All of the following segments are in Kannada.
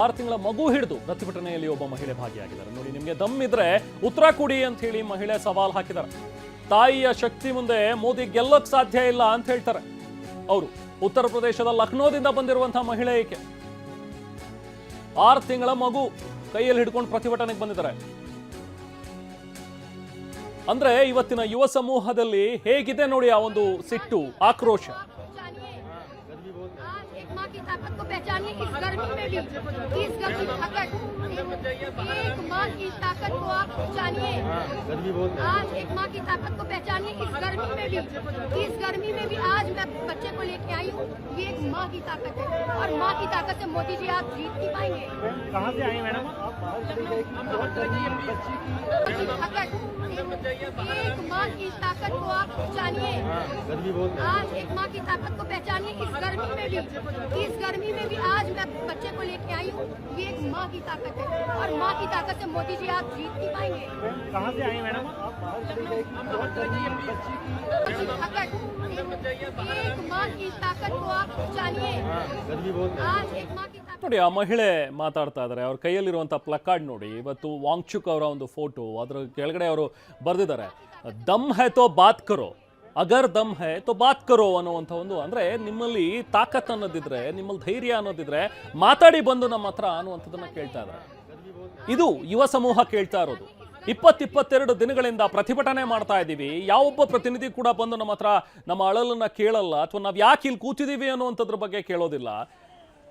6 ತಿಂಗಳ ಮಗು ಹಿಡಿದು ಪ್ರತಿಭಟನೆಯಲ್ಲಿ ಒಬ್ಬ ಮಹಿಳೆ ಭಾಗಿಯಾಗಿದ್ದಾರೆ. ನೋಡಿ, ನಿಮಗೆ ದಮ್ ಇದ್ರೆ ಉತ್ತರ ಕೊಡಿ ಅಂತ ಹೇಳಿ ಮಹಿಳೆ ಸವಾಲ್ ಹಾಕಿದ್ದಾರೆ. ತಾಯಿಯ ಶಕ್ತಿ ಮುಂದೆ ಮೋದಿ ಗೆಲ್ಲಕ್ ಸಾಧ್ಯ ಇಲ್ಲ ಅಂತ ಹೇಳ್ತಾರೆ ಅವರು. ಉತ್ತರ ಪ್ರದೇಶದ ಲಕ್ನೋದಿಂದ ಬಂದಿರುವಂತಹ ಮಹಿಳೆ ಈಕೆ. 6 ತಿಂಗಳ ಮಗು ಕೈಯಲ್ಲಿ ಹಿಡ್ಕೊಂಡು ಪ್ರತಿಭಟನೆಗೆ ಬಂದಿದ್ದಾರೆ. ಅಂದ್ರೆ ಇವತ್ತಿನ ಯುವ ಸಮೂಹದಲ್ಲಿ ಹೇಗಿದೆ ನೋಡಿ ಆ ಒಂದು ಸಿಟ್ಟು, ಆಕ್ರೋಶ. की ताकत को पहचानिए इस गर्मी में भी, इस गर्मी ताकत, एक माँ की ताकत को आप पहचानिए। आज एक माँ की ताकत को पहचानिए इस गर्मी में भी, इस गर्मी में भी आज मैं बच्चे को लेके आई हूँ। ये एक माँ की ताकत है और माँ की ताकत से मोदी जी आप जीत नहीं पाएंगे। कहाँ से आई मैडम? एक माँ की ताकत को आप पहचानिए। आज एक माँ की ताकत को पहचानिए इस गर्मी में भी, इस गर्मी में भी आज मैं बच्चे को लेके आई हूँ। ये एक माँ की ताकत है और माँ की ताकत से मोदी जी आप जीत नहीं पाएंगे। कहाँ से आई मैडम? एक माँ की ताकत को आप पहचानिए। आज एक माँ की ताकत ನೋಡಿ, ಆ ಮಹಿಳೆ ಮಾತಾಡ್ತಾ ಇದ್ದಾರೆ. ಅವ್ರ ಕೈಯಲ್ಲಿರುವಂಥ ಪ್ಲಕಾರ್ಡ್ ನೋಡಿ. ಇವತ್ತು ವಾಂಗ್ಚುಕ್ ಅವರ ಒಂದು ಫೋಟೋ, ಅದರ ಕೆಳಗಡೆ ಅವರು ಬರೆದಿದ್ದಾರೆ, ದಮ್ ಹೈ ತೋ ಬಾತ್ ಕರೋ, ಅಗರ್ ದಮ್ ಹೈ ತೋ ಬಾತ್ ಕರೋ ಅನ್ನುವಂಥ ಒಂದು. ಅಂದರೆ ನಿಮ್ಮಲ್ಲಿ ತಾಕತ್ ಅನ್ನೋದಿದ್ರೆ, ನಿಮ್ಮಲ್ಲಿ ಧೈರ್ಯ ಅನ್ನೋದಿದ್ರೆ ಮಾತಾಡಿ ಬಂದು ನಮ್ಮ ಹತ್ರ ಅನ್ನುವಂಥದ್ದನ್ನ ಕೇಳ್ತಾ ಇದ್ದಾರೆ. ಇದು ಯುವ ಸಮೂಹ ಕೇಳ್ತಾ ಇರೋದು. 22 ದಿನಗಳಿಂದ ಪ್ರತಿಭಟನೆ ಮಾಡ್ತಾ ಇದ್ದೀವಿ. ಯಾವೊಬ್ಬ ಪ್ರತಿನಿಧಿ ಕೂಡ ಬಂದು ನಮ್ಮ ಹತ್ರ ನಮ್ಮ ಅಳಲನ್ನ ಕೇಳಲ್ಲ, ಅಥವಾ ನಾವು ಯಾಕೆ ಇಲ್ಲಿ ಕೂತಿದ್ದೀವಿ ಅನ್ನುವಂಥದ್ರ ಬಗ್ಗೆ ಕೇಳೋದಿಲ್ಲ.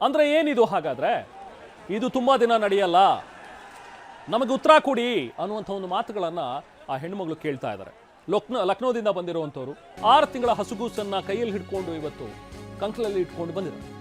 ಅಂದ್ರೆ ಏನಿದು? ಹಾಗಾದ್ರೆ ಇದು ತುಂಬಾ ದಿನ ನಡೆಯಲ್ಲ, ನಮಗೆ ಉತ್ತರ ಕೊಡಿ ಅನ್ನುವಂಥ ಒಂದು ಮಾತುಗಳನ್ನ ಆ ಹೆಣ್ಮಗಳು ಕೇಳ್ತಾ ಇದ್ದಾರೆ. ಲಕ್ನೋದಿಂದ ಬಂದಿರುವಂಥವ್ರು 6 ತಿಂಗಳ ಹಸುಗೂಸನ್ನ ಕೈಯಲ್ಲಿ ಹಿಡ್ಕೊಂಡು ಇವತ್ತು ಕಂಕಲಲ್ಲಿ ಇಟ್ಕೊಂಡು ಬಂದಿದ್ದಾರೆ.